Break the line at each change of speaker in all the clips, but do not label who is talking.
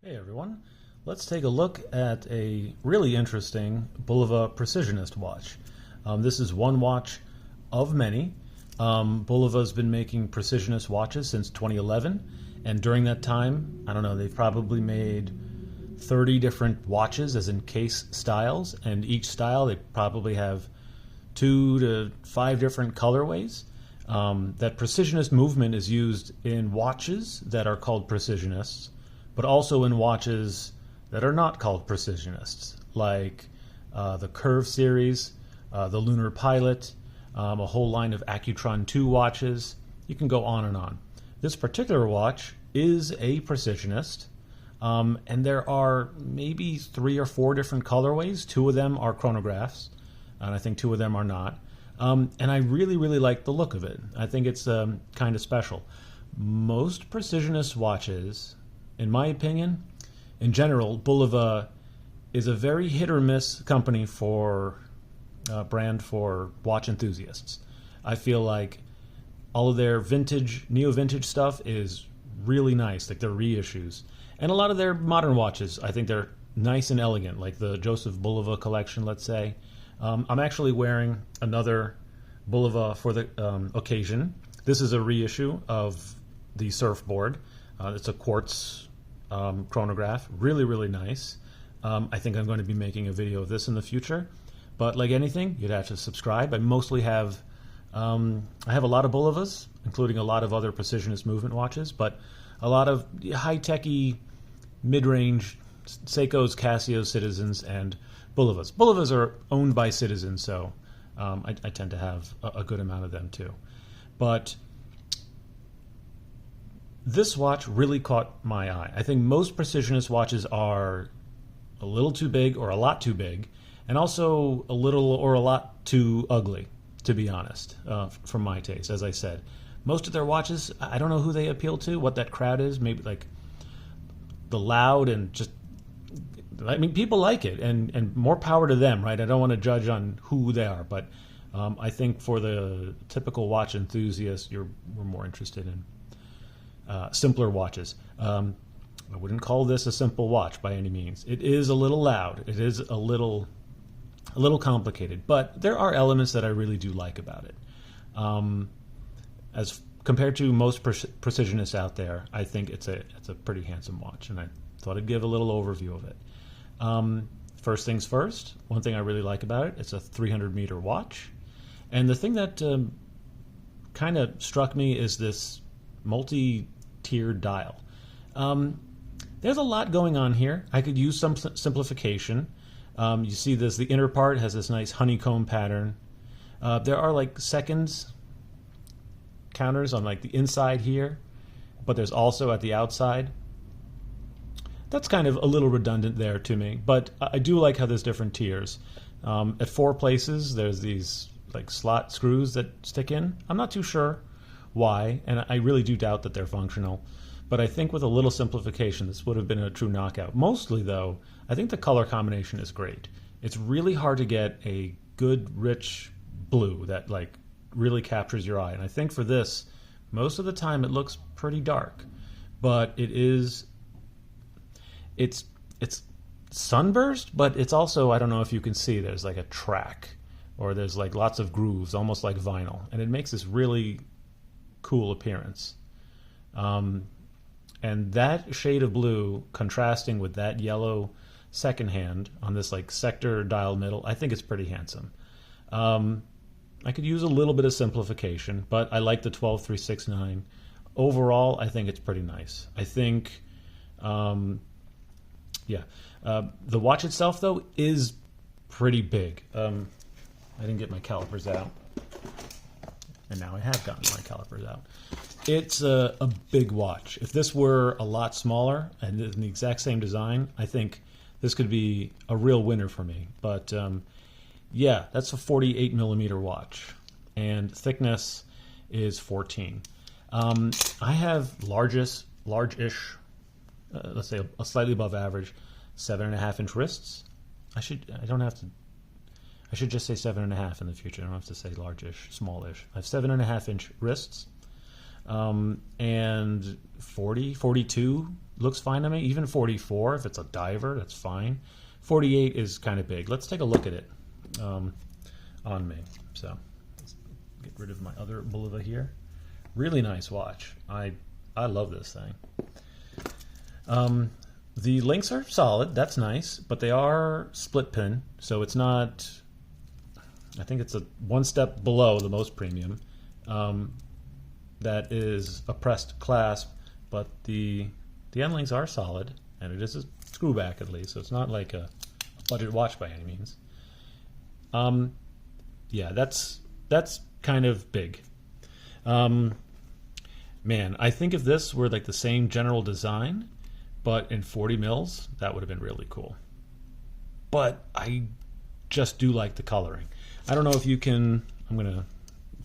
Hey everyone, let's take a look at a really interesting Bulova Precisionist watch. This is one watch of many. Bulova's been making Precisionist watches since 2011, and during that time, I don't know, they've probably made 30 different watches as in case styles, and each style they probably have 2 to 5 different colorways. That Precisionist movement is used in watches that are called Precisionists, but also in watches that are not called Precisionists, like the Curve series, the Lunar Pilot, a whole line of Accutron 2 watches. You can go on and on. This particular watch is a Precisionist, and there are maybe 3 or 4 different colorways. 2 of them are chronographs, and I think 2 of them are not. And I really, really like the look of it. I think it's kind of special. Most Precisionist watches, in my opinion, in general, Bulova is a very hit or miss company for brand for watch enthusiasts. I feel like all of their vintage, neo-vintage stuff is really nice, like their reissues. And a lot of their modern watches, I think they're nice and elegant, like the Joseph Bulova collection, let's say. I'm actually wearing another Bulova for the occasion. This is a reissue of the Surfboard. It's a Quartz chronograph, really, really nice. I think I'm going to be making a video of this in the future, but like anything, you'd have to subscribe. I mostly have, I have a lot of Bulovas, including a lot of other Precisionist movement watches, but a lot of high-techy, mid-range Seikos, Casios, Citizens, and Bulovas. Bulovas are owned by Citizens, so I tend to have a good amount of them too. But this watch really caught my eye. I think most Precisionist watches are a little too big or a lot too big, and also a little or a lot too ugly, to be honest, from my taste. As I said, most of their watches, I don't know who they appeal to, what that crowd is, maybe like the loud and just, I mean, people like it, and more power to them, right? I don't want to judge on who they are, but I think for the typical watch enthusiast, we're more interested in simpler watches. I wouldn't call this a simple watch by any means. It is a little loud. It is a little complicated, but there are elements that I really do like about it. As compared to most Precisionists out there, I think it's a pretty handsome watch, and I thought I'd give a little overview of it. First things first, one thing I really like about it, it's a 300-meter watch, and the thing that kind of struck me is this multi-tiered dial. There's a lot going on here. I could use some simplification. You see this, the inner part has this nice honeycomb pattern. There are like seconds counters on like the inside here, but there's also at the outside. That's kind of a little redundant there to me, but I do like how there's different tiers. At 4 places, there's these like slot screws that stick in. I'm not too sure why, and I really do doubt that they're functional, but I think with a little simplification this would have been a true knockout. Mostly though, I think the color combination is great. It's really hard to get a good rich blue that like really captures your eye, and I think for this most of the time it looks pretty dark, but it's sunburst, but it's also, I don't know if you can see, there's like a track or there's like lots of grooves, almost like vinyl, and it makes this really cool appearance. And that shade of blue contrasting with that yellow second hand on this like sector dial middle, I think it's pretty handsome. I could use a little bit of simplification, but I like the 12369. Overall, I think it's pretty nice. I think, the watch itself though is pretty big. I didn't get my calipers out. And now I have gotten my calipers out. It's a big watch. If this were a lot smaller and in the exact same design, I think this could be a real winner for me. But yeah, that's a 48 millimeter watch, and thickness is 14. I have large-ish, let's say a slightly above average, 7.5 inch wrists. I should just say 7.5 in the future. I don't have to say large-ish, small-ish. I have 7.5 inch wrists, and 42 looks fine to me. Even 44, if it's a diver, that's fine. 48 is kind of big. Let's take a look at it on me. So let's get rid of my other Bulova here. Really nice watch. I love this thing. The links are solid, that's nice, but they are split pin, so it's not, I think it's a one step below the most premium. That is a pressed clasp, but the end links are solid, and it is a screw back at least, so it's not like a budget watch by any means. Yeah, that's kind of big. Man, I think if this were like the same general design, but in 40 mils, that would have been really cool. But I just do like the coloring. I don't know if you can, I'm going to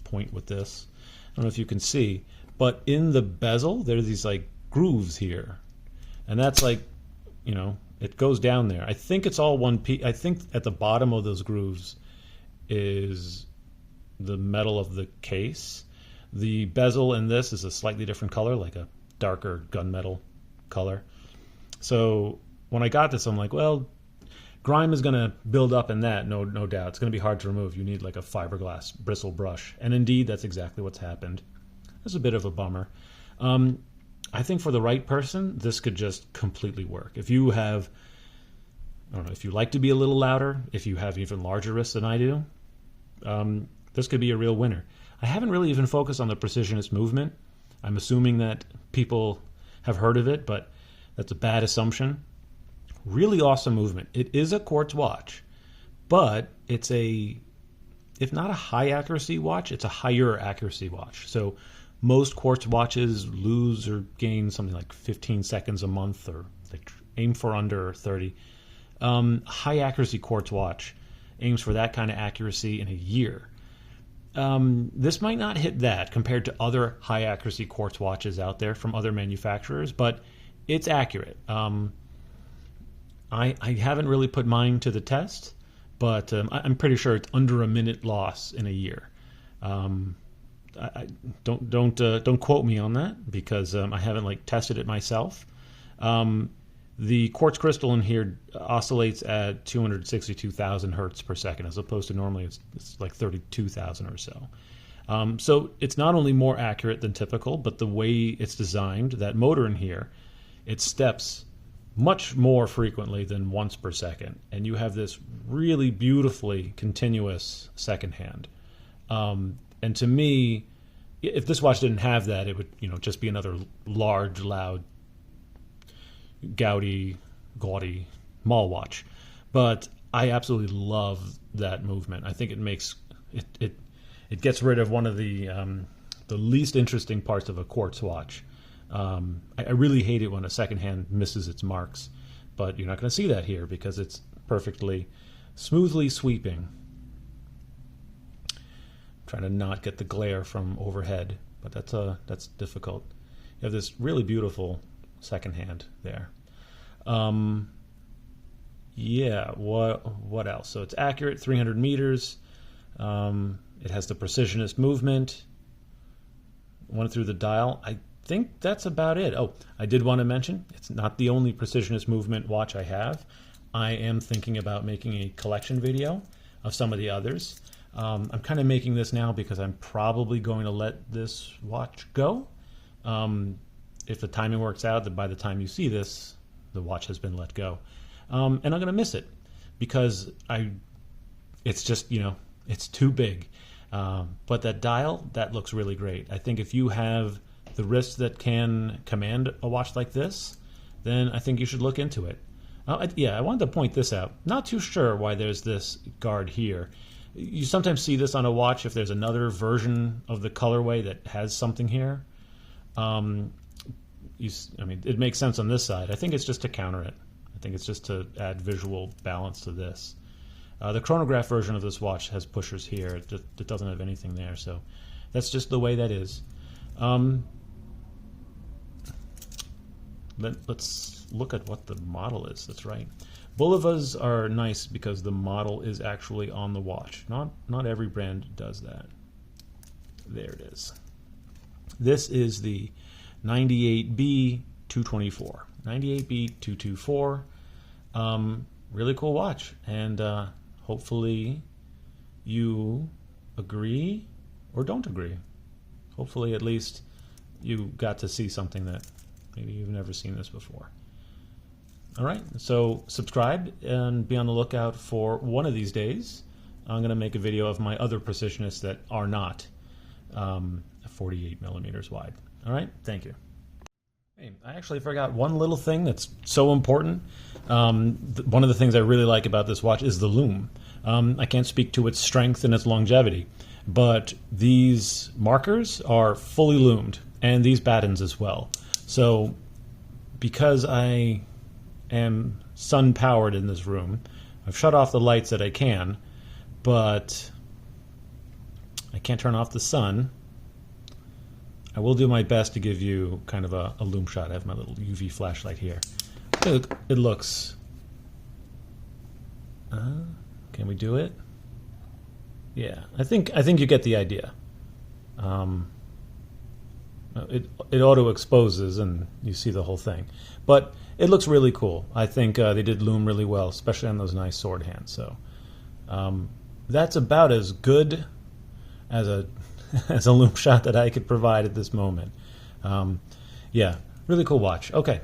point with this. I don't know if you can see, but in the bezel, there's these like grooves here. And that's like, you know, it goes down there. I think it's all one piece. I think at the bottom of those grooves is the metal of the case. The bezel in this is a slightly different color, like a darker gunmetal color. So when I got this, I'm like, well, grime is going to build up in that, no doubt. It's going to be hard to remove. You need like a fiberglass bristle brush. And indeed, that's exactly what's happened. It's a bit of a bummer. I think for the right person, this could just completely work. If you have, I don't know, if you like to be a little louder, if you have even larger wrists than I do, this could be a real winner. I haven't really even focused on the Precisionist movement. I'm assuming that people have heard of it, but that's a bad assumption. Really awesome movement. It is a quartz watch, but it's a, if not a high accuracy watch, it's a higher accuracy watch. So most quartz watches lose or gain something like 15 seconds a month, or they aim for under 30. High accuracy quartz watch aims for that kind of accuracy in a year. This might not hit that compared to other high accuracy quartz watches out there from other manufacturers, but it's accurate. I haven't really put mine to the test, but I'm pretty sure it's under a minute loss in a year. Don't quote me on that, because I haven't like tested it myself. The quartz crystal in here oscillates at 262,000 hertz per second, as opposed to normally it's like 32,000 or so. So it's not only more accurate than typical, but the way it's designed, that motor in here, it steps much more frequently than once per second, and you have this really beautifully continuous second hand. And to me, if this watch didn't have that, it would, you know, just be another large, loud, gaudy mall watch. But I absolutely love that movement. I think it makes it gets rid of one of the least interesting parts of a quartz watch. I really hate it when a second hand misses its marks, but you're not going to see that here because it's perfectly smoothly sweeping. I'm trying to not get the glare from overhead, but that's difficult. You have this really beautiful second hand there. Yeah, what else? So it's accurate, 300 meters. It has the Precisionist movement. Went through the dial. I think that's about it. Oh, I did want to mention, it's not the only Precisionist movement watch I have. I am thinking about making a collection video of some of the others. I'm kind of making this now because I'm probably going to let this watch go. If the timing works out, that by the time you see this, the watch has been let go. And I'm going to miss it because it's just, you know, it's too big. But that dial, that looks really great. I think if you have the wrists that can command a watch like this, then I think you should look into it. Yeah, I wanted to point this out. Not too sure why there's this guard here. You sometimes see this on a watch if there's another version of the colorway that has something here. I mean, it makes sense on this side. I think it's just to counter it. I think it's just to add visual balance to this. The chronograph version of this watch has pushers here. It doesn't have anything there, so that's just the way that is. Let's look at what the model is. That's right. Bulovas are nice because the model is actually on the watch. Not every brand does that. There it is. This is the 98B 224. 98 beat 224. Really cool watch, and hopefully you agree or don't agree. Hopefully at least you got to see something that maybe you've never seen this before. All right, so subscribe and be on the lookout for one of these days. I'm going to make a video of my other Precisionists that are not 48 millimeters wide. All right, thank you. Hey, I actually forgot one little thing that's so important. One of the things I really like about this watch is the lume. I can't speak to its strength and its longevity, but these markers are fully lumed, and these battens as well. So because I am sun powered in this room, I've shut off the lights that I can, but I can't turn off the sun. I will do my best to give you kind of a lume shot. I have my little UV flashlight here. It looks... can we do it? Yeah, I think you get the idea. It auto exposes and you see the whole thing, but it looks really cool. I think they did lume really well, especially on those nice sword hands. So that's about as good as a as a lume shot that I could provide at this moment. Yeah, really cool watch. Okay,